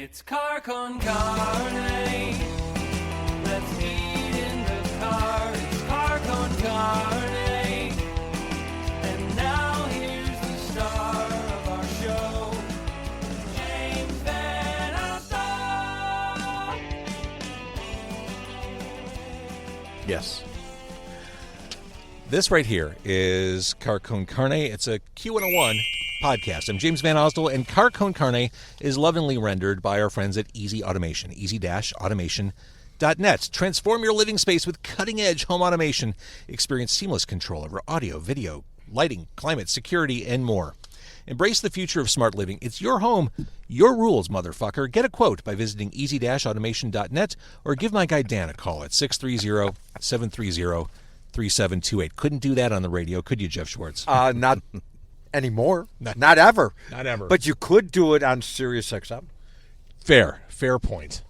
It's car con carne. Let's eat in the car. It's car con carne. And now here's the star of our show, James Van Alstyne. Yes. This right here is Car Con Carne. It's a Q101 podcast. I'm James Van Alstyne, and Car Con Carne is lovingly rendered by our friends at Easy Automation, easy-automation.net. Transform your living space with cutting-edge home automation. Experience seamless control over audio, video, lighting, climate, security, and more. Embrace the future of smart living. It's your home, your rules, motherfucker. Get a quote by visiting easy-automation.net or give my guy Dan a call at 630-730-3728. Couldn't do that on the radio, could you, Jeff Schwartz? Not anymore. Not ever. Not ever. But you could do it on Sirius XM. Fair point.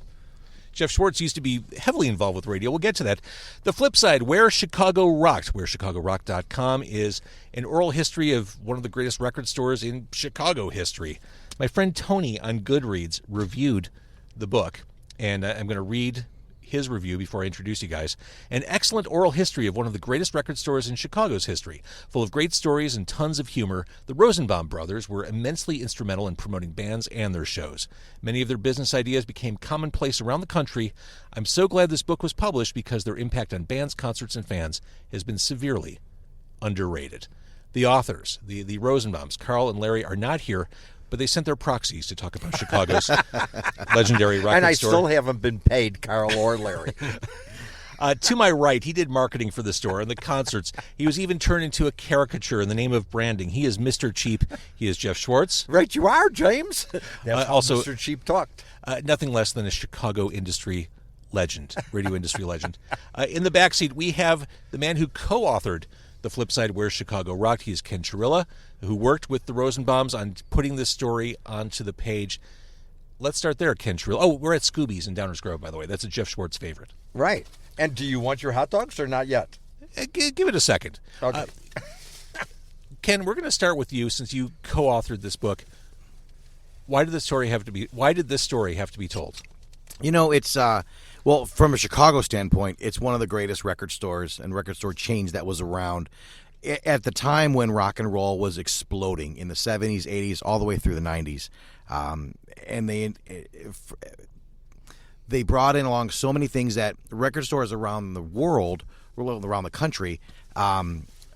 Jeff Schwartz used to be heavily involved with radio. We'll get to that. The flip side, Where Chicago Rocked. WhereChicagoRocked.com is an oral history of one of the greatest record stores in Chicago history. My friend Tony on Goodreads reviewed the book, and I'm going to read his review before I introduce you guys. An excellent oral history of one of the greatest record stores in Chicago's history. Full of great stories and tons of humor, the Rosenbaum brothers were immensely instrumental in promoting bands and their shows. Many of their business ideas became commonplace around the country. I'm so glad this book was published because their impact on bands, concerts, and fans has been severely underrated. The authors, the Rosenbaums, Carl and Larry, are not here, but they sent their proxies to talk about Chicago's legendary record store. And I still haven't been paid, Carl or Larry. To my right, he did marketing for the store and the concerts. He was even turned into a caricature in the name of branding. He is Mr. Cheap. He is Jeff Schwartz. Right, you are, James. Also, Mr. Cheap talked. Nothing less than a Chicago industry legend, radio industry legend. In the backseat, we have the man who co-authored The Flip Side, Where Chicago Rocked. He is Ken Churilla, who worked with the Rosenbaums on putting this story onto the page. Let's start there, Ken Churilla. Oh, we're at Scooby's in Downers Grove, by the way. That's a Jeff Schwartz favorite. Right. And do you want your hot dogs or not yet? Give it a second. Okay. Ken, we're going to start with you since you co-authored this book. Why did this story have to be told? You know, it's well, from a Chicago standpoint, it's one of the greatest record stores and record store chains that was around at the time when rock and roll was exploding in the 70s, 80s, all the way through the 90s. And they brought in along so many things that record stores around the world, around the country,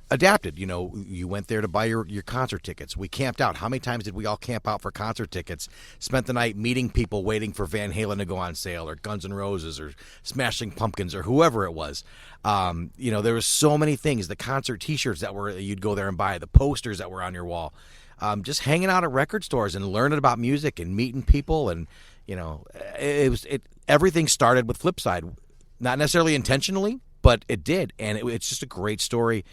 adapted. You know, you went there to buy your concert tickets. We camped out. How many times did we all camp out for concert tickets? Spent the night meeting people waiting for Van Halen to go on sale, or Guns N' Roses, or Smashing Pumpkins, or whoever it was. You know, there was so many things. The concert T-shirts you'd go there and buy, the posters that were on your wall. Just hanging out at record stores and learning about music and meeting people, and you know, everything started with Flipside, not necessarily intentionally, but it did, and it's just a great story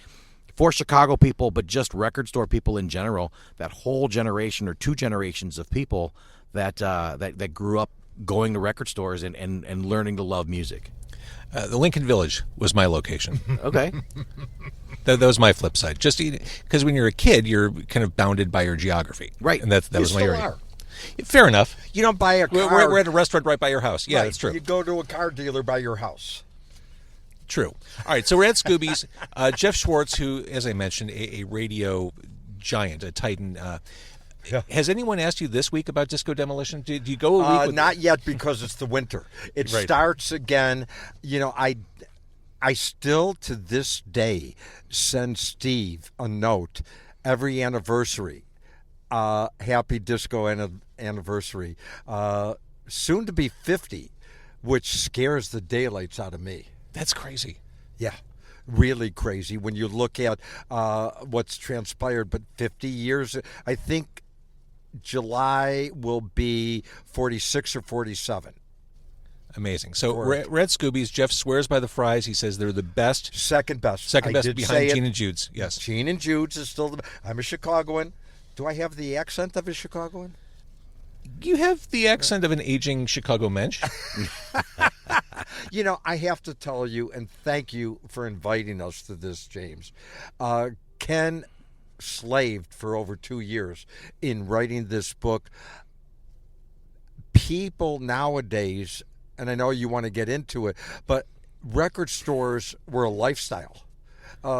for Chicago people, but just record store people in general. That whole generation or two generations of people that grew up going to record stores and learning to love music. The Lincoln Village was my location. Okay. That was my flip side. Just because when you're a kid, you're kind of bounded by your geography. Right. And that was my area. Are. Fair enough. You don't buy a car. We're at a restaurant right by your house. Yeah, right. That's true. You go to a car dealer by your house. True. All right, so we're at Scooby's. Jeff Schwartz, who, as I mentioned, a radio giant, a titan. Has anyone asked you this week about Disco Demolition? Do you go a week with... Not yet, because it's the winter. It Right. starts again. You know, I still to this day send Steve a note every anniversary. Happy Disco anniversary. Soon to be 50, which scares the daylights out of me. That's crazy. Yeah, really crazy when you look at what's transpired. But 50 years, I think July will be 46 or 47. Amazing. So we're at Scooby's. Jeff swears by the fries. He says they're the best. Second best. Second I best did behind say Gene it. and Jude's. Yes. Gene and Jude's is still the best. I'm a Chicagoan. Do I have the accent of a Chicagoan? You have the accent of an aging Chicago mensch. You know, I have to tell you, and thank you for inviting us to this, James. Ken slaved for over 2 years in writing this book. people nowadays, and I know you want to get into it, but record stores were a lifestyle.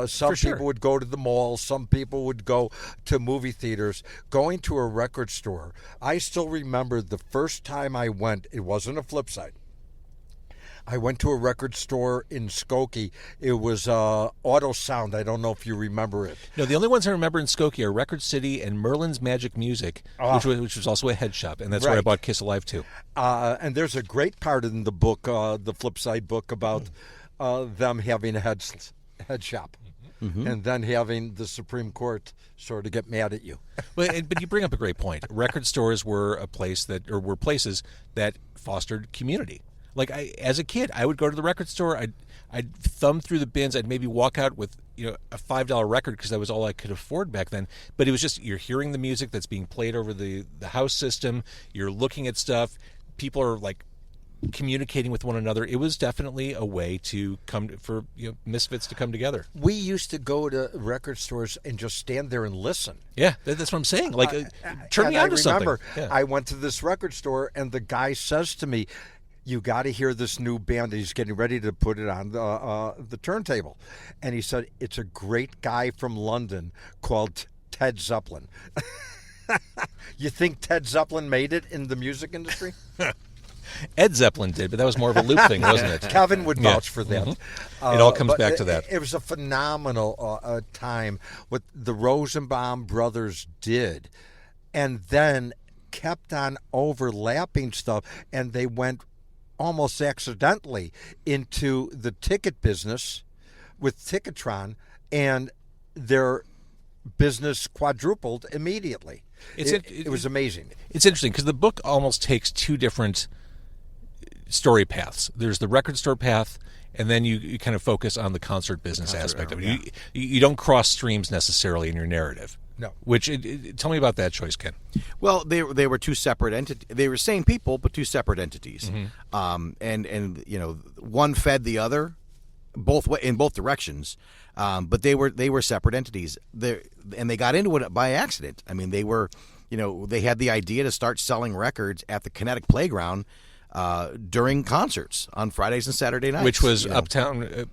Some sure. people would go to the mall. Some people would go to movie theaters. Going to a record store, I still remember the first time I went, it wasn't a flip side. I went to a record store in Skokie. It was Auto Sound. I don't know if you remember it. No, the only ones I remember in Skokie are Record City and Merlin's Magic Music, which was also a head shop, and that's where I Right. bought Kiss Alive too. And there's a great part in the book, the flip side book, about them having a head shop. And then having the Supreme Court sort of get mad at you. But you bring up a great point. Record stores were were places that fostered community. Like as a kid, I would go to the record store. I'd thumb through the bins. I'd maybe walk out with a $5 record because that was all I could afford back then. But it was just you're hearing the music that's being played over the house system. You're looking at stuff. People are like communicating with one another. It was definitely a way to for misfits to come together. We used to go to record stores and just stand there and listen. Yeah, that's what I'm saying. Like, turn me on to something. I remember Yeah. I went to this record store and the guy says to me, "You got to hear this new band." He's getting ready to put it on the turntable, and he said, "It's a great guy from London called Ted Zeppelin." You think Ted Zeppelin made it in the music industry? Ed Zeppelin did, but that was more of a loop thing, wasn't it? Kevin would vouch for that. It all comes But back to that. It was a phenomenal time what the Rosenbaum brothers did, and then kept on overlapping stuff, and they went almost accidentally into the ticket business with Ticketron, and their business quadrupled immediately. It was amazing. It's interesting because the book almost takes two different story paths. There's the record store path, and then you kind of focus on the concert business aspect of it. You don't cross streams necessarily in your narrative. No. Tell me about that choice, Ken. Well, they were two separate entities. They were same people, but two separate entities. And one fed the other, in both directions. But they were separate entities. And they got into it by accident. I mean, they had the idea to start selling records at the Kinetic Playground during concerts on Fridays and Saturday nights, Which was uptown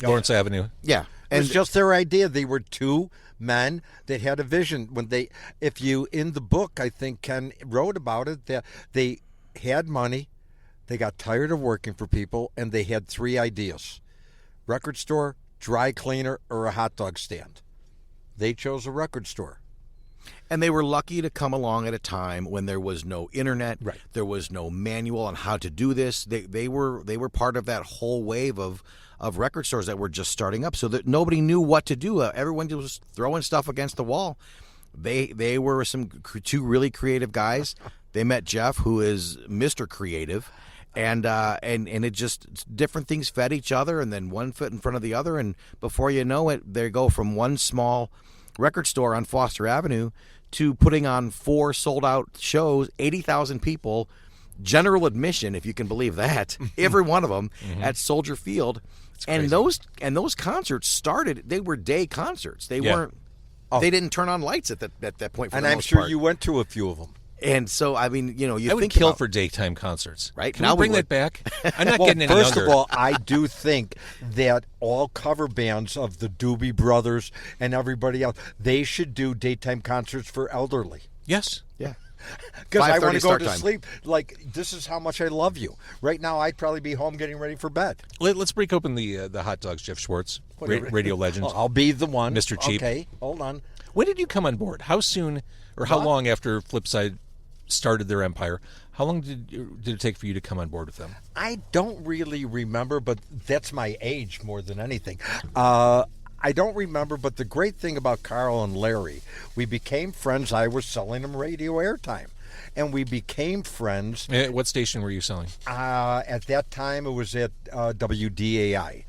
Lawrence Avenue. Yeah, It was just their idea. They were two men that had a vision. In the book, I think Ken wrote about it, that they had money, they got tired of working for people, and they had three ideas: record store, dry cleaner, or a hot dog stand. They chose a record store. And they were lucky to come along at a time when there was no internet, Right. There was no manual on how to do this. They were part of that whole wave of record stores that were just starting up, so that nobody knew what to do. Everyone was throwing stuff against the wall. They were two really creative guys. They met Jeff, who is Mr. Creative, and it just different things fed each other, and then one foot in front of the other, and before you know it, they go from one small record store on Foster Avenue to putting on 4 sold-out shows, 80,000 people, general admission, if you can believe that, every one of them at Soldier Field. And those concerts started. They were day concerts. They weren't. They didn't turn on lights at that point. And the I'm most sure part. you went to a few of them. And so, I mean, you I would think kill about, for daytime concerts. Right? Can Now we bring we that would. back? I'm not Well, getting any first younger. of all, I do think that all cover bands of the Doobie Brothers and everybody else, they should do daytime concerts for elderly. Yes. Yeah. Because I want 5:30 to go start to time. sleep. Like, this is how much I love you. Right now, I'd probably be home getting ready for bed. Let's break open the hot dogs, Jeff Schwartz, radio legend. I'll be the one. Mr. Cheap. Okay, hold on. When did you come on board? How soon or how long after Flipside started their empire? How long did it take for you to come on board with them? I don't really remember, but that's my age more than anything. I don't remember, but the great thing about Carl and Larry, we became friends. I was selling them radio airtime, and we became friends. What station were you selling? At that time, it was at WDAI,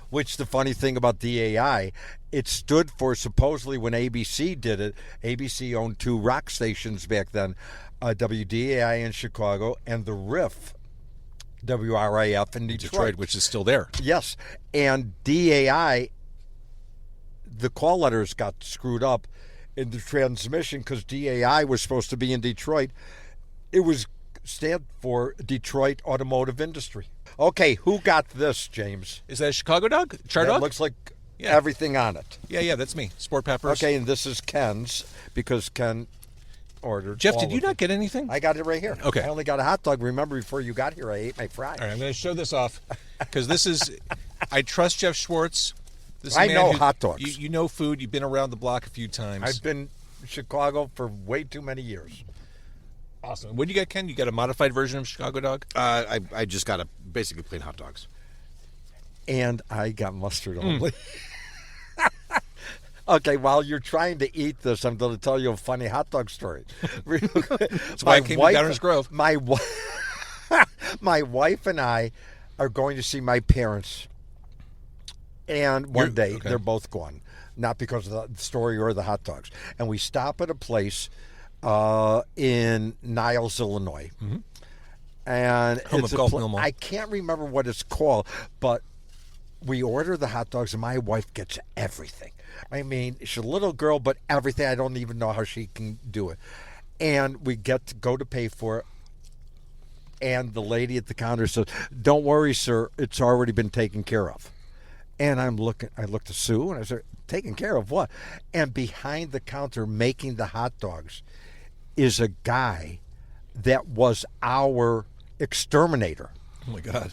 which the funny thing about DAI, it stood for, supposedly when ABC did it, ABC owned 2 rock stations back then, WDAI in Chicago and the RIF, WRIF in Detroit, which is still there. Yes, and DAI, the call letters got screwed up in the transmission because DAI was supposed to be in Detroit. It was stand for Detroit Automotive Industry. Okay, who got this, James? Is that a Chicago dog? Char That dog? looks like Yeah. everything on it. Yeah, that's me. Sport peppers. Okay, and this is Ken's because Ken ordered. Jeff, all did you of not it. get anything? I got it right here. Okay. I only got a hot dog. Remember, before you got here, I ate my fries. All right, I'm going to show this off because this is. I trust Jeff Schwartz. This is a I man know who- hot dogs. You know food. You've been around the block a few times. I've been in Chicago for way too many years. Awesome. What do you get, Ken? You got a modified version of Chicago dog? I just got basically plain hot dogs. And I got mustard only. Okay, while you're trying to eat this, I'm going to tell you a funny hot dog story. That's why I came to Downers Grove. My wife and I are going to see my parents. And one day, okay. they're both gone. Not because of the story or the hot dogs. And we stop at a place in Niles, Illinois. Mm-hmm. And Home it's of Golf Mill Mall. I can't remember what it's called, but we order the hot dogs, and my wife gets everything. I mean, she's a little girl, but everything. I don't even know how she can do it. And we get to go to pay for it, and the lady at the counter says, "Don't worry, sir, it's already been taken care of." And I looked to Sue, and I said, "Taken care of what?" And behind the counter making the hot dogs is a guy that was our exterminator. Oh my God.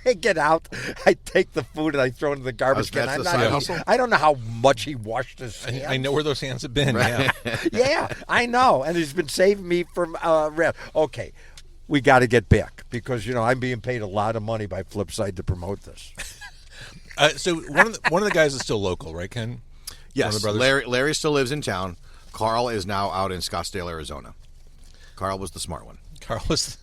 I get out, I take the food, and I throw it in the garbage bin. That's the side hustle? I don't know how much he washed his hands. I know where those hands have been. Yeah. Yeah, I know. And he's been saving me from rent. Okay, we got to get back because, I'm being paid a lot of money by Flipside to promote this. So one of the guys is still local, right, Ken? One of Yes, the brothers? Larry still lives in town. Carl is now out in Scottsdale, Arizona. Carl was the smart one. Carl was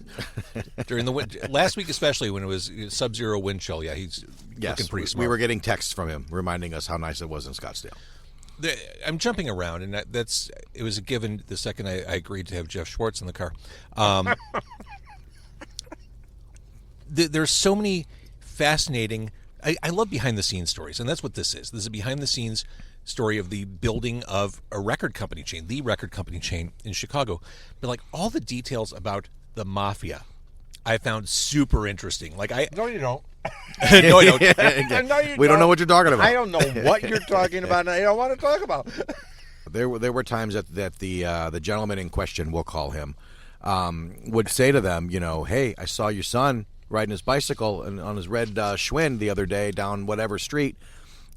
during the last week, especially when it was sub-zero wind chill. Yeah, he's looking pretty smart. We were getting texts from him reminding us how nice it was in Scottsdale. I'm jumping around, and it was a given the second I agreed to have Jeff Schwartz in the car. There's so many fascinating. I love behind-the-scenes stories, and that's what this is. This is a behind-the-scenes story of the building of a record company chain, the record company chain in Chicago. But like all the details about the mafia, I found super interesting. Like No, you don't. no, I don't. No, you We don't know what you're talking about. I don't know what you're talking about, and I don't want to talk about. There were times that the gentleman in question, we'll call him, would say to them, "Hey, I saw your son riding his bicycle and on his red Schwinn the other day down whatever street,"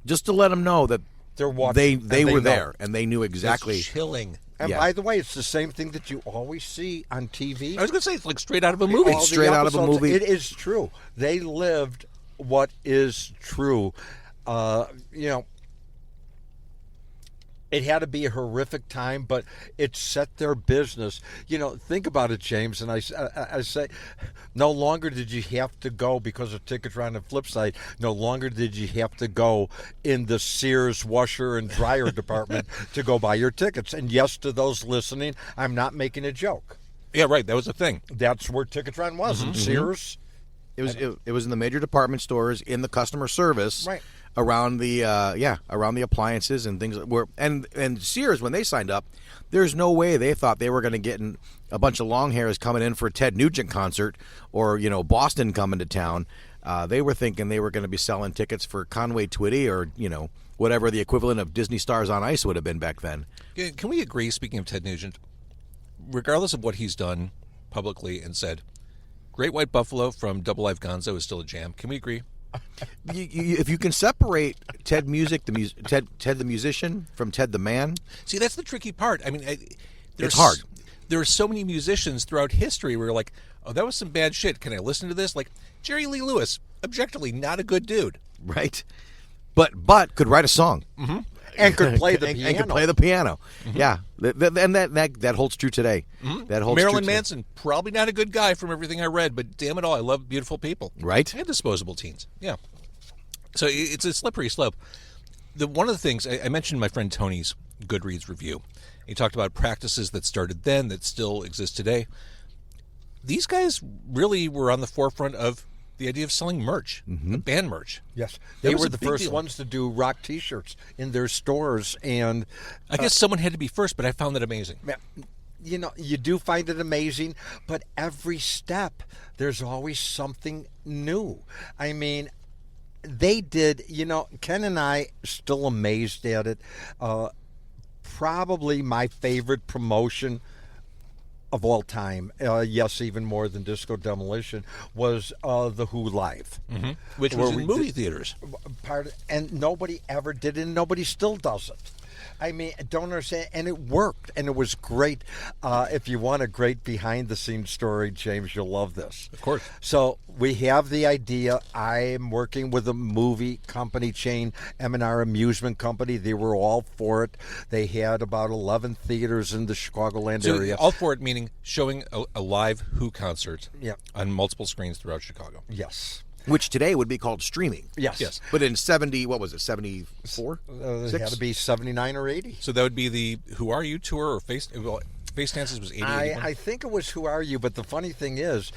just to let them know that They're watching. they and were know. there and they knew exactly. It's chilling. And Yeah. by the way, it's the same thing that you always see on TV. I was going to say it's like straight out of a movie. All the straight out of a episodes, movie. It is true. They lived what is true. It had to be a horrific time, but it set their business. Think about it, James. And I say, no longer did you have to go because of Ticketron and Flipside. No longer did you have to go in the Sears washer and dryer department to go buy your tickets. And yes, to those listening, I'm not making a joke. Yeah, right. That was a thing. That's where Ticketron was, in Sears. It was in the major department stores, in the customer service, Right. around the around the appliances and things. And Sears, when they signed up, there's no way they thought they were going to get a bunch of long hairs coming in for a Ted Nugent concert or Boston coming to town. They were thinking they were going to be selling tickets for Conway Twitty or whatever the equivalent of Disney Stars on Ice would have been back then. Can we agree, speaking of Ted Nugent, regardless of what he's done publicly and said, Great White Buffalo from Double Live Gonzo is still a jam. Can we agree? If you can separate Ted the musician from Ted the man, See, that's the tricky part. I mean, It's hard. There are so many musicians throughout history where you're like, oh, that was some bad shit. Can I listen to this? Like Jerry Lee Lewis, objectively not a good dude. right? But could write a song. Mm-hmm. And could play the and piano. could play the piano. Yeah, and that holds true today. That holds Marilyn true today. Manson, probably not a good guy from everything I read, but damn it all, I love beautiful people. Right. And disposable teens. Yeah. So it's a slippery slope. One of the things, I mentioned my friend Tony's Goodreads review. He talked about practices that started then that still exist today. These guys really were on the forefront of the idea of selling merch, band merch. Yes, That they was were a the big first deal. ones to do rock T-shirts in their stores, and I guess someone had to be first, but I found that amazing. you do find it amazing, but every step there's always something new. I mean, they did, Ken and I still amazed at it. Probably my favorite promotion of all time, yes, even more than Disco Demolition, was The Who Live. Mm-hmm. Which was in movie theaters. And nobody ever did it, and nobody still does it. I mean, don't understand. And it worked, and it was great. If you want a great behind-the-scenes story, James, you'll love this. Of course. So we have the idea. I'm working with a movie company chain, M&R Amusement Company. They were all for it. They had about 11 theaters in the Chicagoland area. All for it, meaning showing a live Who concert on multiple screens throughout Chicago. Yes. Which today would be called streaming. Yes. But in 74? It had to be 79 or 80. So that would be the Who Are You tour or Face Dances was 80. I think it was Who Are You, but the funny thing is,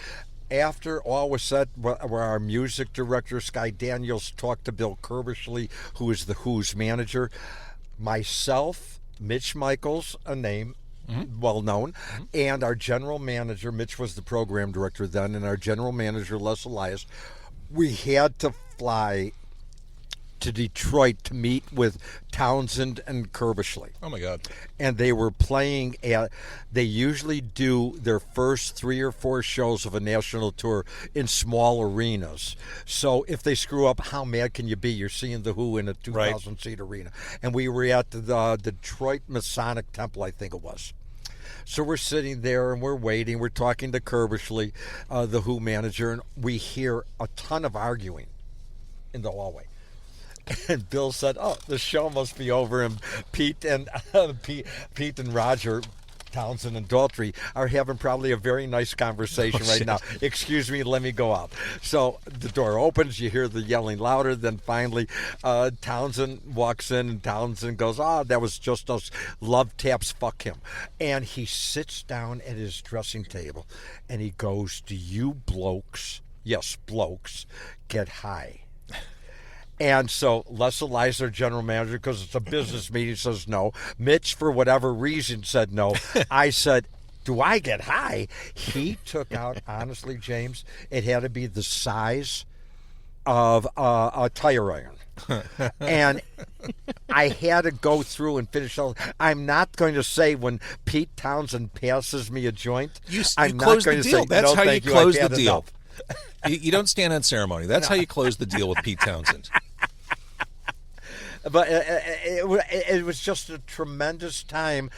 after all was said, where our music director, Sky Daniels, talked to Bill Kerbishley, who is the Who's manager, myself, Mitch Michaels, a name, well known, and our general manager, Mitch was the program director then, and our general manager, Les Elias, we had to fly to Detroit to meet with Townsend and Kerbishley. Oh, my God. And they were playing they usually do their first 3 or 4 shows of a national tour in small arenas. So if they screw up, how mad can you be? You're seeing The Who in a 2,000-seat arena. And we were at the Detroit Masonic Temple, I think it was. So we're sitting there and we're waiting. We're talking to Kerbishley, the Who manager, and we hear a ton of arguing in the hallway. And Bill said, "Oh, the show must be over." And Pete and Roger Townsend and Daltrey are having probably a very nice conversation right now. "Excuse me, let me go out." So the door opens, you hear the yelling louder, then finally Townsend walks in, and Townsend goes, "That was just us. Love taps, fuck him." And he sits down at his dressing table, and he goes, "Do you blokes, yes, blokes, get high?" And so Les Elias, our general manager, because it's a business meeting, says no. Mitch, for whatever reason, said no. I said, "Do I get high?" He took out, honestly, James, it had to be the size of a tire iron. And I had to go through and finish all. I'm not going to say when Pete Townsend passes me a joint, I'm not close going the to deal. say, That's "No, how you thank close I've the had deal. enough." You don't stand on ceremony. That's how you close the deal with Pete Townsend. But it was just a tremendous time.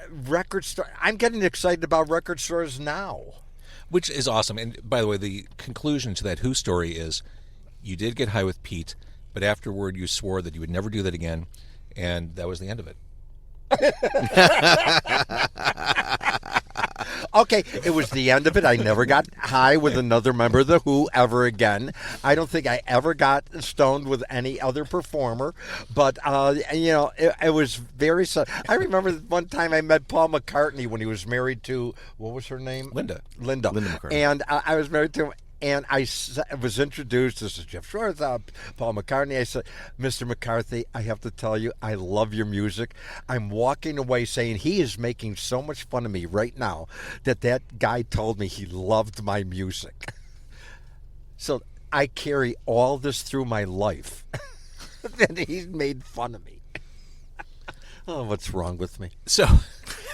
Record store. I'm getting excited about record stores now. Which is awesome. And by the way, the conclusion to that Who story is you did get high with Pete, but afterward you swore that you would never do that again, and that was the end of it. Okay, it was the end of it. I never got high with another member of The Who ever again. I don't think I ever got stoned with any other performer. But, it was very... I remember one time I met Paul McCartney when he was married to... What was her name? Linda McCartney. And I was married to him. And I was introduced. This is Jeff Schwartz, Paul McCartney. I said, "Mr. McCarthy, I have to tell you, I love your music." I'm walking away saying he is making so much fun of me right now that guy told me he loved my music. So I carry all this through my life. And he made fun of me. Oh, what's wrong with me? So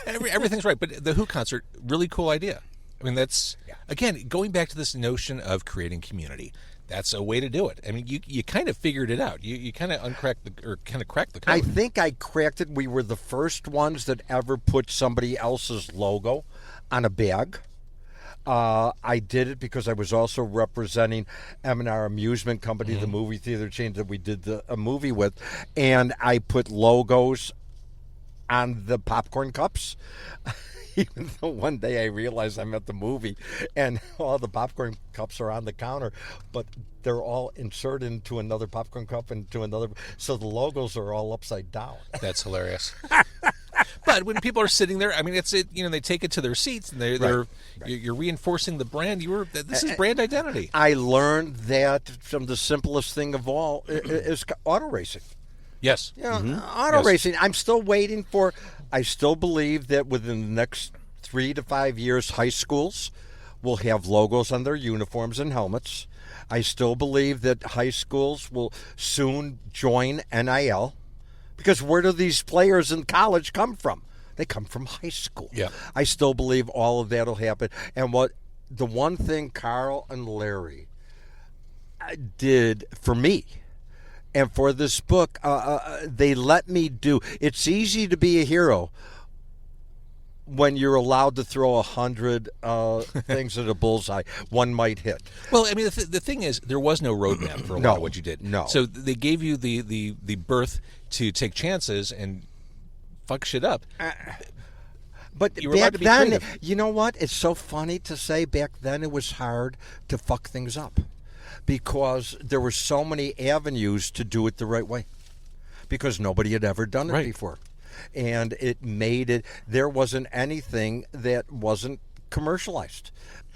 everything's right. But the Who concert, really cool idea. I mean, that's, again, going back to this notion of creating community. That's a way to do it. I mean, you kind of figured it out. You kind of cracked the code. I think I cracked it. We were the first ones that ever put somebody else's logo on a bag. I did it because I was also representing M&R Amusement Company, the movie theater chain that we did a movie with, and I put logos on the popcorn cups. Even though one day I realized I'm at the movie and all the popcorn cups are on the counter, but they're all inserted into another popcorn cup and to another, so the logos are all upside down. That's hilarious. But when people are sitting there, I mean, they take it to their seats and you're reinforcing the brand. This is brand identity. I learned that from the simplest thing of all is auto racing. Yes. Auto racing. I'm still waiting for I still believe that within the next 3 to 5 years, high schools will have logos on their uniforms and helmets. I still believe that high schools will soon join NIL, because where do these players in college come from? They come from high school. Yeah. I still believe all of that will happen. And the one thing Carl and Larry did for me and for this book, they let me do. It's easy to be a hero when you're allowed to throw 100 things at a bullseye. One might hit. Well, I mean, the thing is, there was no roadmap for a lot of what you did. No. So they gave you the berth to take chances and fuck shit up. But You were allowed back to be then, creative. you know what? It's so funny to say back then it was hard to fuck things up because there were so many avenues to do it the right way because nobody had ever done it Right. before. And it made it, there wasn't anything that wasn't commercialized.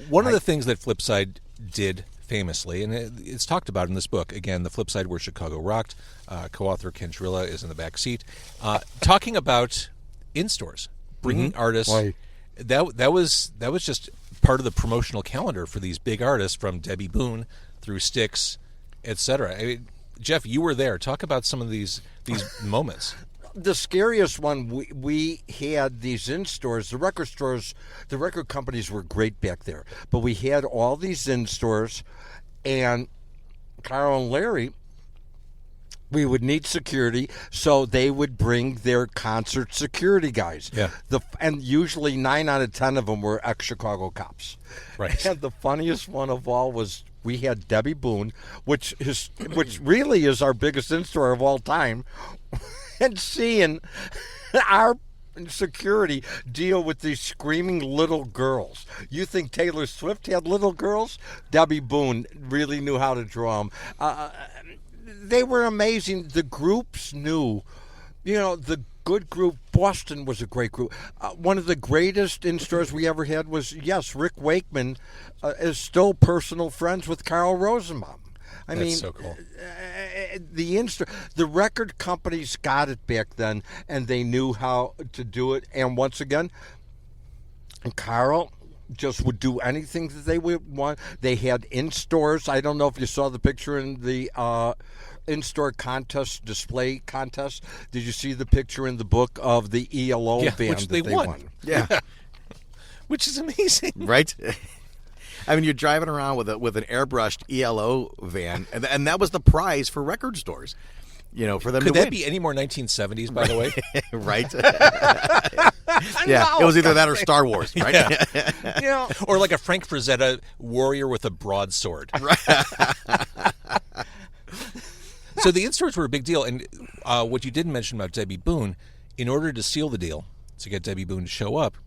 One of the things that Flipside did famously, and it's talked about in this book, again, The Flipside Where Chicago Rocked, co-author Ken Churilla is in the back seat, talking about in-stores, bringing artists. Right. That was just part of the promotional calendar for these big artists, from Debbie Boone through Styx, etc. I mean, Jeff, you were there. Talk about some of these moments. The scariest one, we had these in-stores. The record companies were great back there. But we had all these in-stores, and Carl and Larry, we would need security, so they would bring their concert security guys. Yeah. And usually 9 out of 10 of them were ex-Chicago cops. Right. And the funniest one of all was we had Debbie Boone, which really is our biggest in-store of all time, and seeing our security deal with these screaming little girls. You think Taylor Swift had little girls? Debbie Boone really knew how to draw them. They were amazing. The groups knew. The good group, Boston was a great group. One of the greatest in-stores we ever had was, yes, Rick Wakeman is still personal friends with Carl Rosenbaum. That's so cool. The record companies got it back then, and they knew how to do it. And once again, Carl just would do anything that they would want. They had in-stores. I don't know if you saw the picture in the in-store display contest. Did you see the picture in the book of the ELO van which that they won? Yeah. Which is amazing. Right? I mean, you're driving around with an airbrushed ELO van, and that was the prize for record stores. For them Could to that win. be any more 1970s, by the way? Right? Yeah, it was either that or Star Wars, right? Yeah. Or like a Frank Frazetta warrior with a broadsword. So the in-stores were a big deal. And what you didn't mention about Debbie Boone, in order to seal the deal, to get Debbie Boone to show up,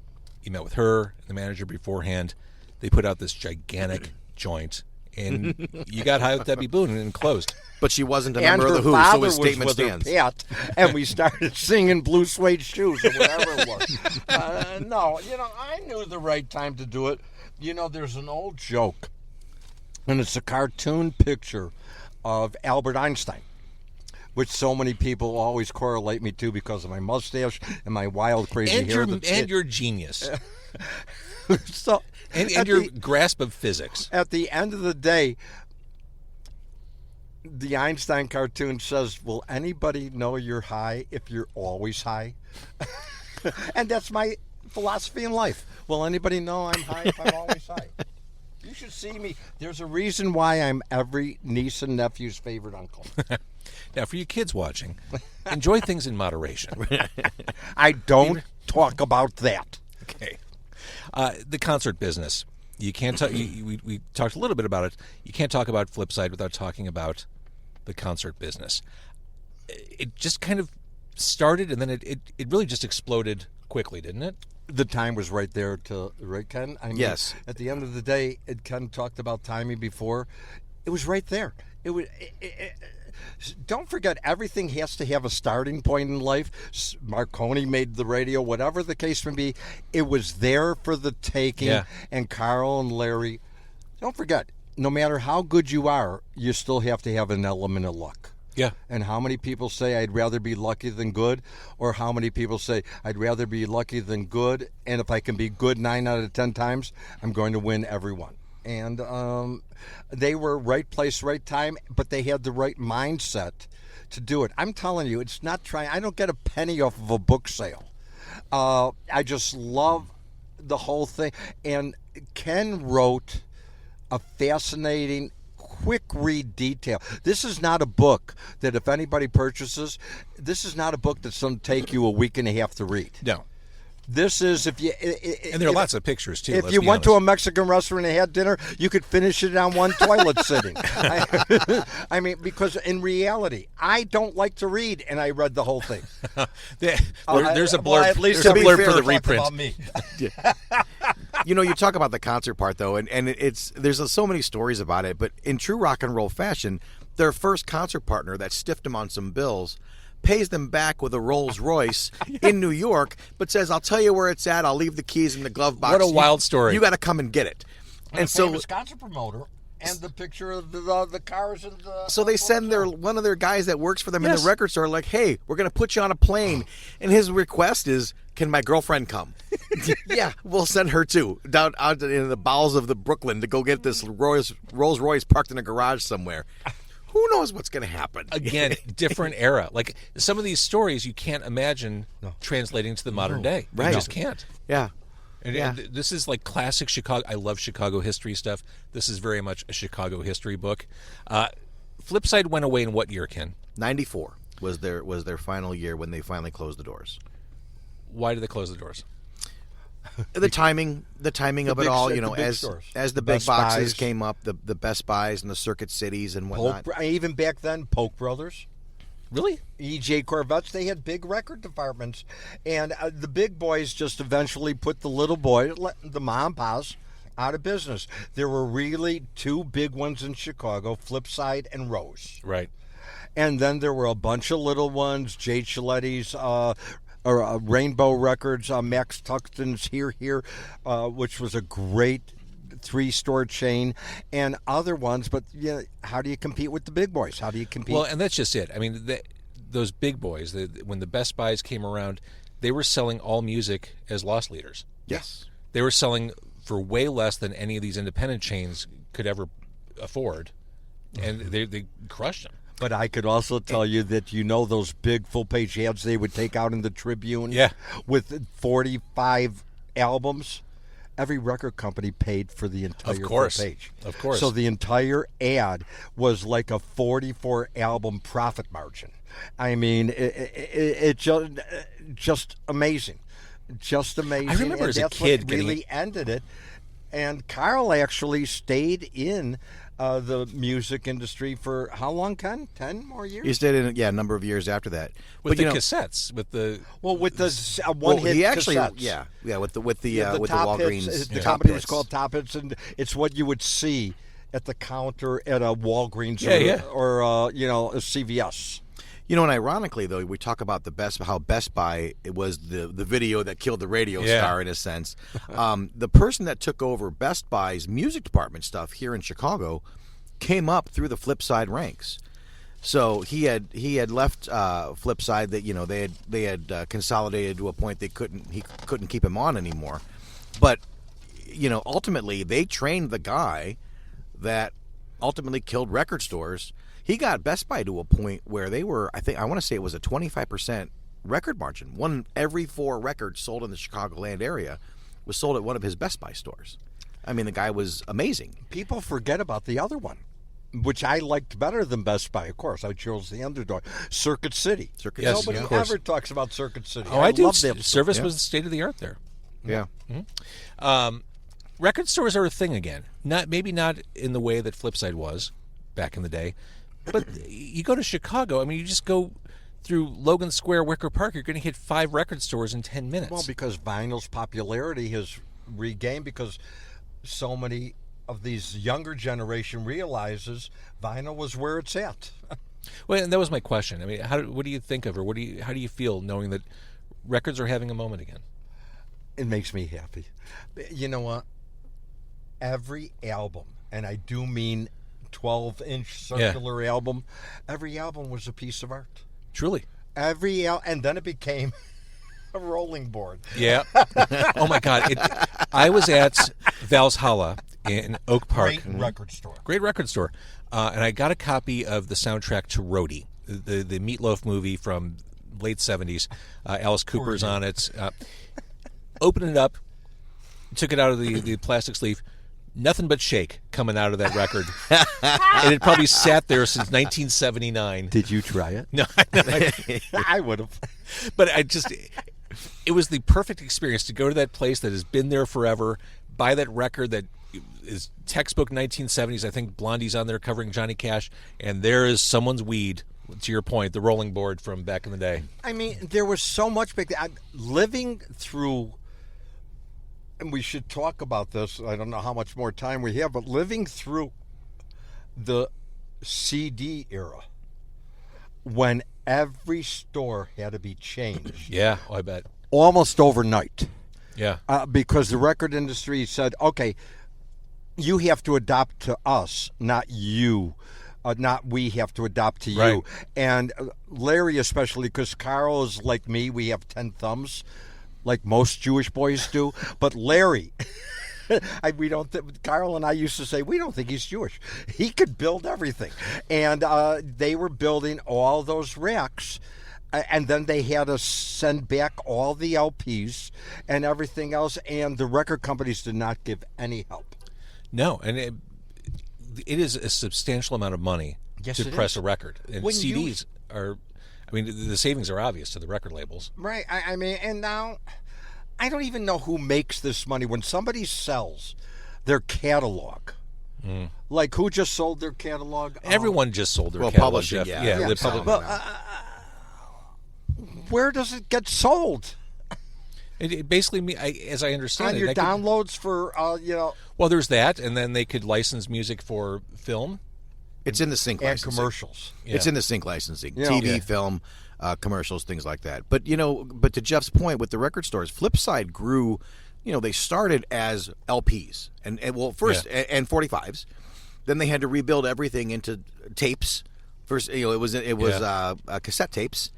you met with her, the manager beforehand. They put out this gigantic joint, and you got high with Debbie Boone and closed. But she wasn't a And member of her the Who, father so his was statement with stands. her pet, and we started singing Blue Suede Shoes or whatever it was. No, I knew the right time to do it. There's an old joke, and it's a cartoon picture of Albert Einstein, which so many people always correlate me to because of my mustache and my wild, crazy hair. And your genius. So, And your grasp of physics. at the end of the day, the Einstein cartoon says, will anybody know you're high if you're always high? And that's my philosophy in life. Will anybody know I'm high if I'm always high? You should see me. There's a reason why I'm every niece and nephew's favorite uncle. Now, for you kids watching, enjoy things in moderation. I don't talk about that. Okay. The concert business. You can't talk. We talked a little bit about it. You can't talk about Flipside without talking about the concert business. It just kind of started, and then it really just exploded quickly, didn't it? The time was right there right, Ken? I mean, Yes. At the end of the day, Ken talked about timing before. It was right there. Don't forget, everything has to have a starting point in life. Marconi made the radio, whatever the case may be. It was there for the taking. Yeah. And Carl and Larry, don't forget, no matter how good you are, you still have to have an element of luck. Yeah. And how many people say I'd rather be lucky than good, or how many people say I'd rather be lucky than good, and if I can be good 9 out of 10 times, I'm going to win every one. And they were right place, right time, but they had the right mindset to do it. I'm telling you, it's not trying. I don't get a penny off of a book sale. I just love the whole thing. And Ken wrote a fascinating, quick read detail. This is not a book that if anybody purchases, this is not a book that's going to take you a week and a half to read. No. This is And there are lots of pictures, too. If you went to a Mexican restaurant and had dinner, you could finish it on one toilet sitting. I mean, because in reality, I don't like to read, and I read the whole thing. There's a blurb, Well, at least there's a to be blurb fair, for the it talked reprint. about me. You know, you talk about the concert part though, and there's so many stories about it. But in true rock and roll fashion, their first concert partner that stiffed them on some bills pays them back with a Rolls Royce in New York, but says, "I'll tell you where it's at. I'll leave the keys in the glove box. What a wild story. You got to come and get it." And so, famous concert promoter, and the picture of the cars and the. so they send one of their guys that works for them in Yes. the record store, like, "Hey, we're going to put you on a plane," and his request is, "Can my girlfriend come?" Yeah, we'll send her too, down out in the bowels of the Brooklyn to go get this Rolls Royce parked in a garage somewhere. Who knows what's going to happen? Again, different era. Like some of these stories you can't imagine translating to the modern day. Right. You just can't. Yeah. And this is like classic Chicago. I love Chicago history stuff. This is very much a Chicago history book. Flipside went away in what year, Ken? 94 was their final year when they finally closed the doors. Why did they close the doors? The timing of it big all, st- you know, the big as stores. as the big Best boxes Buys. came up, the Best Buys and the Circuit Cities and whatnot. Even back then, Polk Brothers, Really? EJ Corvettes, they had big record departments, and the big boys just eventually put the little boy, the mom and pops, out of business. There were really two big ones in Chicago, Flipside and Rose. Right. And then there were a bunch of little ones, Jay Chiletti's, Rainbow Records, Max Tuxton's Here, which was a great 3-store chain, and other ones. But how do you compete with the big boys? How do you compete? Well, and that's just it. I mean, those big boys, when the Best Buys came around, they were selling all music as loss leaders. Yes. They were selling for way less than any of these independent chains could ever afford, and they crushed them. But I could also tell you that those big full-page ads they would take out in the Tribune with 45 albums, every record company paid for the entire full page. Of course. So the entire ad was like a 44-album profit margin. I mean, it just amazing. Just amazing. I remember and as a that's kid what getting really ended it. And Carl actually stayed in the music industry for how long, Ken? 10 more years? He stayed in a number of years after that. With But, the you know, cassettes, with the with the well, one-hit he actually cassettes. with the Top Walgreens. Hits, the Top company was Hits. called Top Hits, and it's what you would see at the counter at a Walgreens or a CVS. You know, and ironically, though, we talk about how Best Buy it was the video that killed the radio star in a sense. The person that took over Best Buy's music department stuff here in Chicago came up through the Flipside ranks. So he had left Flipside that they had consolidated to a point he couldn't keep him on anymore. But ultimately they trained the guy that ultimately killed record stores. He got Best Buy to a point where they were, I want to say it was a 25% record margin. Every 4 records sold in the Chicagoland area was sold at one of his Best Buy stores. I mean, the guy was amazing. People forget about the other one, which I liked better than Best Buy, of course. I chose the underdog. Circuit City. Yes, Nobody of course. ever talks about Circuit City. Oh, I do. love that Service store. was the state of the art there. Yeah. Record stores are a thing again. Maybe not in the way that Flipside was back in the day, but you go to Chicago. I mean, you just go through Logan Square, Wicker Park. You're going to hit 5 record stores in 10 minutes. Well, because vinyl's popularity has regained, because so many of these younger generation realizes vinyl was where it's at. Well, and that was my question. I mean, what do you think of, or how do you feel knowing that records are having a moment again? It makes me happy. You know what? Every album, and I do mean 12-inch circular album. Every album was a piece of art. Truly. And then it became a rolling board. Yeah. Oh my God! I was at Valhalla in Oak Park. Great record store. Great record store, and I got a copy of the soundtrack to Roadie, the Meatloaf movie from late '70s. Alice Cooper's on it. Opened it up, took it out of the plastic sleeve. Nothing but shake coming out of that record, and it probably sat there since 1979. Did you try it? No, I would have. But it was the perfect experience to go to that place that has been there forever, buy that record that is textbook 1970s. I think Blondie's on there covering Johnny Cash, and there is someone's weed, to your point, the rolling board from back in the day. I mean, there was so much back then. Living through, and we should talk about this, I don't know how much more time we have, but living through the CD era, when every store had to be changed. Yeah, I bet. Almost overnight. Yeah. Because the record industry said, okay, you have to adopt to us, not you. Not we have to adopt to you. Right. And Larry especially, because Carl is like me, we have 10 thumbs, like most Jewish boys do. But Larry... Carl and I used to say, we don't think he's Jewish. He could build everything. And they were building all those racks, and then they had to send back all the LPs and everything else, and the record companies did not give any help. No, and it is a substantial amount of money to press a record. And When CDs are, I mean, the savings are obvious to the record labels. Right. I mean, and now... I don't even know who makes this money. When somebody sells their catalog, like who just sold their catalog? Everyone just sold their catalog. Publishing, Jeff. yeah. The public. But where does it get sold? It basically, as I understand On it, your that could- downloads for, well, there's that, and then they could license music for film. It's in the sync and licensing. commercials. Yeah. It's in the sync licensing. Yeah. TV, Yeah. film, commercials, things like that. But, but to Jeff's point with the record stores, Flipside grew, they started as LPs and first, and 45s. Then they had to rebuild everything into tapes. First, it was cassette tapes.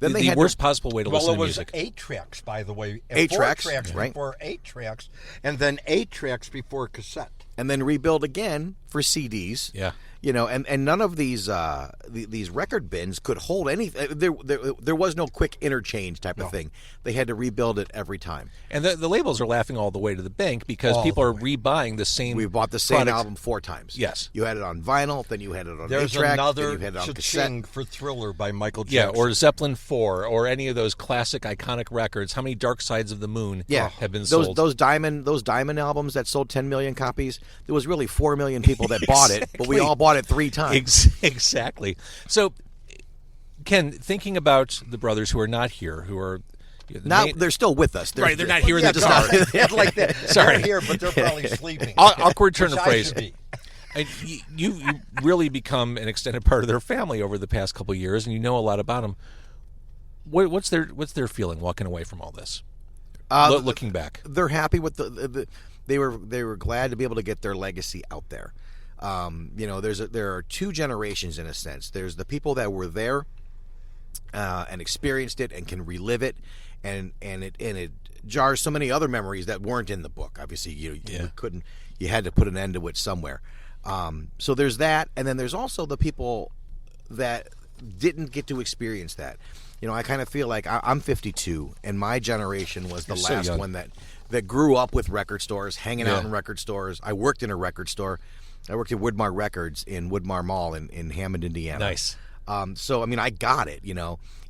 Then The worst possible way to listen Well, it to was music. 8 tracks, by the way. 8 4 tracks, tracks right. before 8 tracks, and then 8 tracks before cassette. and then rebuild again for CDs. Yeah. And none of these record bins could hold anything. There was no quick interchange type of thing. They had to rebuild it every time. And the labels are laughing all the way to the bank because people are rebuying the same. We bought the same product. album 4 times. Yes. You had it on vinyl, then you had it on There's 8-track, another then you had it on cassette. cha-ching for Thriller by Michael Yeah, Jackson. or Zeppelin 4, or any of those classic, iconic records. How many Dark Sides of the Moon have been sold? Those diamond albums that sold 10 million copies, there was really 4 million people that bought it, but we all bought it 3 times. Exactly. So, Ken, thinking about the brothers who are not here, who are... They're still with us. Right, they're not here in the just car. like that. Sorry. They're here, but they're probably sleeping. Awkward turn of Which I phrase. should be. You've really become an extended part of their family over the past couple of years, and you know a lot about them. What's their feeling walking away from all this? Looking back, they're happy with they were glad to be able to get their legacy out there. There are 2 generations in a sense. There's the people that were there and experienced it and can relive it, and it jars so many other memories that weren't in the book. Obviously, you had to put an end to it somewhere. So there's that, and then there's also the people that didn't get to experience that. I kind of feel like I'm 52, and my generation was the last one that grew up with record stores, hanging out in record stores. I worked in a record store. I worked at Woodmar Records in Woodmar Mall in Hammond, Indiana. Nice. So I got it.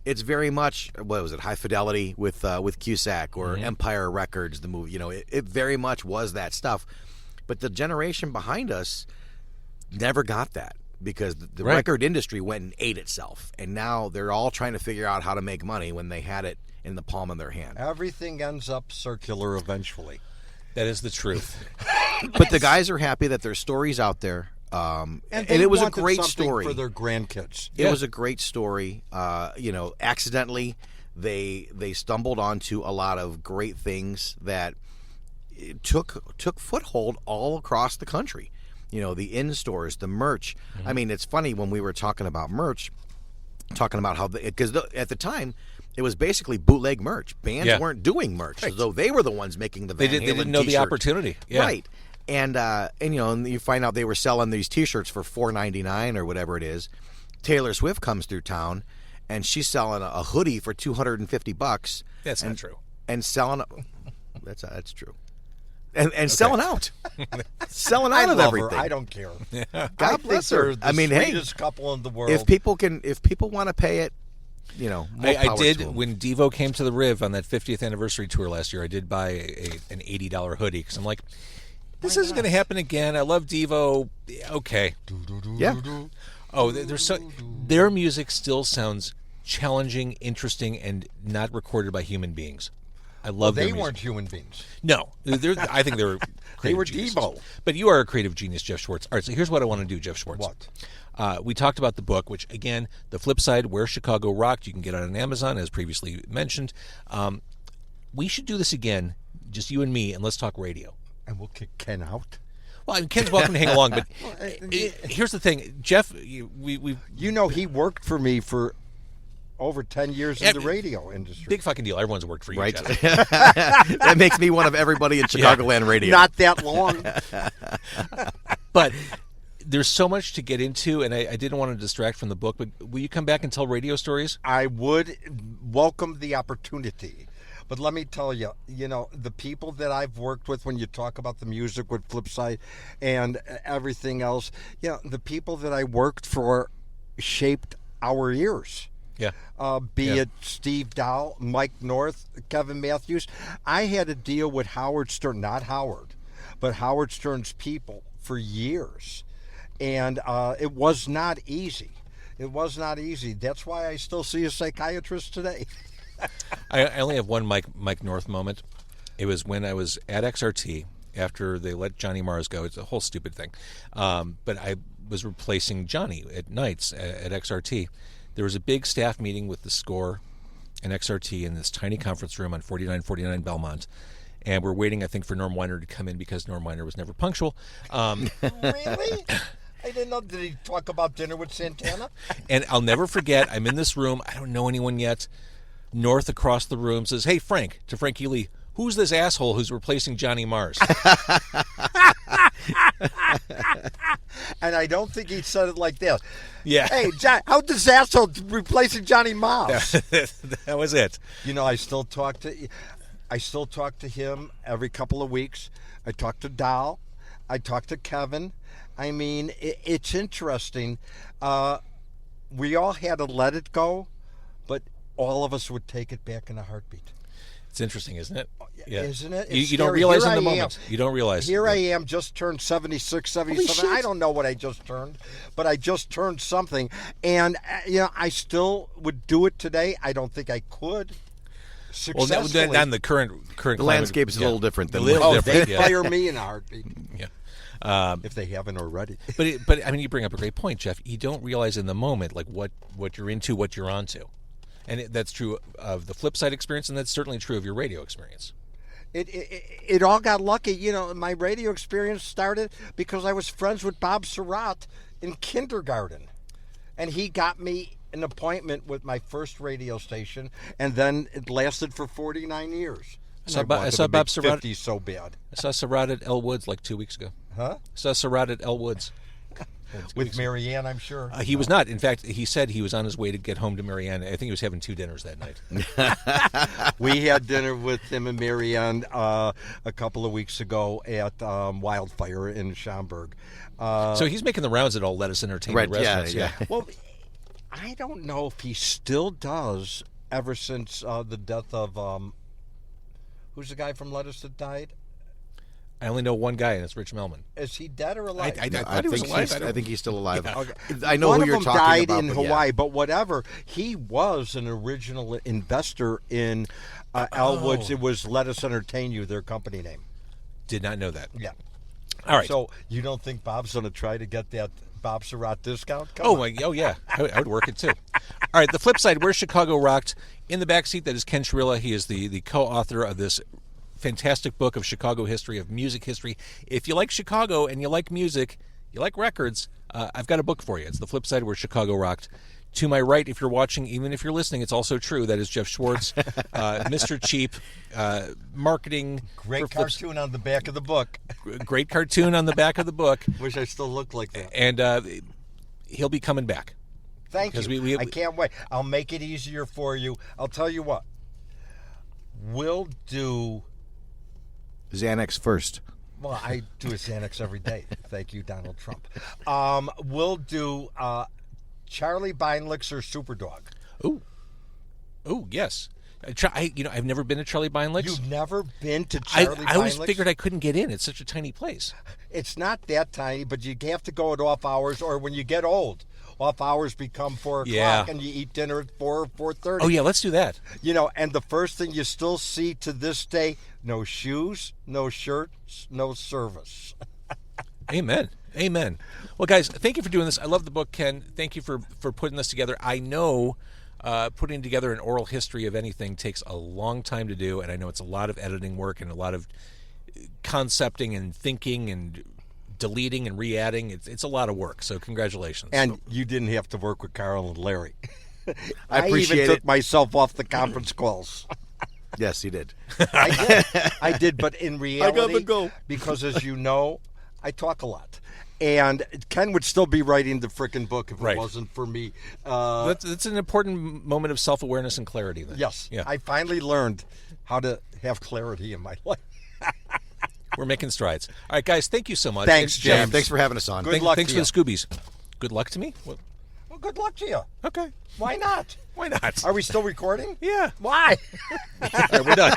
It's very much, what was it, High Fidelity with Cusack, or Empire Records, the movie. It very much was that stuff. But the generation behind us never got that, because the record industry went and ate itself, and now they're all trying to figure out how to make money when they had it in the palm of their hand. Everything ends up circular eventually. that is the truth. But the guys are happy that their story's out there. And they it was a wanted great something story for their grandkids. It was a great story. Accidentally, they stumbled onto a lot of great things that took foothold all across the country. the in-stores, the merch. I mean, it's funny when we were talking about merch, talking about how, because at the time, it was basically bootleg merch. Bands weren't doing merch, so they were the ones making the Van Halen They didn't know the t-shirt. opportunity. Yeah. Right. And you find out they were selling these T-shirts for $4.99 or whatever it is. Taylor Swift comes through town, and she's selling a hoodie for $250. That's not true. And selling that's true. And selling out, selling out I of love everything. her. I don't care. God bless her. I mean, sweetest couple in the world. If people want to pay it, more I power did to 'em. when Devo came to the Riv on that 50th anniversary tour last year. I did buy an $80 hoodie because I'm like, this isn't going to happen again. I love Devo. Okay. Yeah. Oh, their music still sounds challenging, interesting, and not recorded by human beings. I love their they music. weren't human beings. No, I think they were. They were creative geniuses. Devo. But you are a creative genius, Jeff Schwartz. All right, so here's what I want to do, Jeff Schwartz. What? We talked about the book, which, again, The Flip Side, Where Chicago Rocked. You can get it on Amazon, as previously mentioned. We should do this again, just you and me, and let's talk radio. And we'll kick Ken out. Well, I mean, Ken's welcome to hang along, but here's the thing. Jeff, we he worked for me for over 10 years in the radio industry. big fucking deal. Everyone's worked for you, Right. Jeff. That makes me one of everybody in Chicagoland radio. Not that long. But there's so much to get into, and I didn't want to distract from the book, but will you come back and tell radio stories? I would welcome the opportunity. But let me tell you, the people that I've worked with, when you talk about the music with Flipside and everything else, the people that I worked for shaped our ears. Yeah. Be it Steve Dow, Mike North, Kevin Matthews. I had to deal with Howard Stern, not Howard, but Howard Stern's people for years. And it was not easy. It was not easy. That's why I still see a psychiatrist today. I only have one Mike North moment. It was when I was at XRT after they let Johnny Mars go. It's a whole stupid thing. But I was replacing Johnny at nights at XRT. There was a big staff meeting with the score and XRT in this tiny conference room on 4949 Belmont. And we're waiting, I think, for Norm Weiner to come in because Norm Weiner was never punctual. Really? I didn't know. Did he talk about dinner with Santana? And I'll never forget, I'm in this room. I don't know anyone yet. North across the room says, "Hey, Frank," to Frankie Lee, "who's this asshole who's replacing Johnny Mars?" And I don't think he said it like this. Yeah. Hey, John, how's this asshole replacing Johnny Mars? That was it. I still talk to him every couple of weeks. I talk to Dow. I talk to Kevin. I mean, it's interesting. We all had to let it go, but all of us would take it back in a heartbeat. It's interesting, isn't it? Yeah. Isn't it? You It's don't scary. realize Here in the I moment. am. You don't realize. Here I am, just turned 76, 77. I don't know what I just turned, but I just turned something. And, I still would do it today. I don't think I could. Well, Successfully. not in the current The climate. landscape is a little different than They'd yeah. fire me in a heartbeat Yeah. if they haven't already. But I mean, you bring up a great point, Jeff. You don't realize in the moment like what you're into, what you're onto, and that's true of the flip side experience, and that's certainly true of your radio experience. It all got lucky. My radio experience started because I was friends with Bob Surratt in kindergarten. And he got me an appointment with my first radio station, and then it lasted for 49 years. I saw Bob Surratt. 50 so bad. I saw Surratt at El Woods like 2 weeks ago. Huh? I saw Surratt at El Woods. With Marianne, I'm sure. He was not. In fact, he said he was on his way to get home to Marianne. I think he was having 2 dinners that night. We had dinner with him and Marianne a couple of weeks ago at Wildfire in Schaumburg. So he's making the rounds at all Lettuce Entertainment Right, yeah, restaurants. yeah. Well, I don't know if he still does ever since the death of who's the guy from Lettuce that died? I only know one guy, and it's Rich Melman. Is he dead or alive? I thought he was alive. I think he's still alive. Yeah. Okay. I know One who you're of them talking died about. in but Hawaii, yeah. but whatever. He was an original investor in Elwood's. It was Let Us Entertain You, their company name. Did not know that. Yeah. All right. So you don't think Bob's going to try to get that Bob Surratt discount? Come on. Oh yeah, I would work it too. All right, the flip side, Where Chicago Rocked. In the back seat, that is Ken Churilla. He is the co-author of this fantastic book of Chicago history, of music history. If you like Chicago and you like music, you like records, I've got a book for you. It's The Flip Side Where Chicago Rocked. To my right, if you're watching, even if you're listening, it's also true. That is Jeff Schwartz, Mr. Cheap, marketing. Great cartoon on the back of the book. Great cartoon on the back of the book. Wish I still looked like that. And he'll be coming back. Thank you. I can't wait. I'll make it easier for you. I'll tell you what. We'll do... Xanax first. Well, I do a Xanax every day. Thank you, Donald Trump. We'll do Charlie Beinlich's or Superdog. Oh, yes. I've never been to Charlie Beinlich's. You've never been to Charlie Beinlich's? I always figured I couldn't get in. It's such a tiny place. It's not that tiny, but you have to go at off hours, or when you get old, off hours become 4 o'clock, and you eat dinner at 4 or 4:30. Oh, yeah, let's do that. And the first thing you still see to this day, no shoes, no shirts, no service. Amen. Well, guys, thank you for doing this. I love the book, Ken. Thank you for putting this together. I know putting together an oral history of anything takes a long time to do, and I know it's a lot of editing work and a lot of concepting and thinking and deleting and re-adding. It's a lot of work, so congratulations. And you didn't have to work with Carl and Larry. I appreciate even took it. myself off the conference calls. Yes, he did. I did, but in reality, I got to go. because as you know, I talk a lot. And Ken would still be writing the frickin' book if it wasn't for me. That's an important moment of self-awareness and clarity then. Yes. Yeah. I finally learned how to have clarity in my life. We're making strides. All right, guys, thank you so much. Thanks, It's James. Thanks for having us on. Good luck Thanks to for the Scoobies. Good luck to me? Well, good luck to you. okay. Why not? Why not? Are we still recording? Yeah. Why? All right, we're done.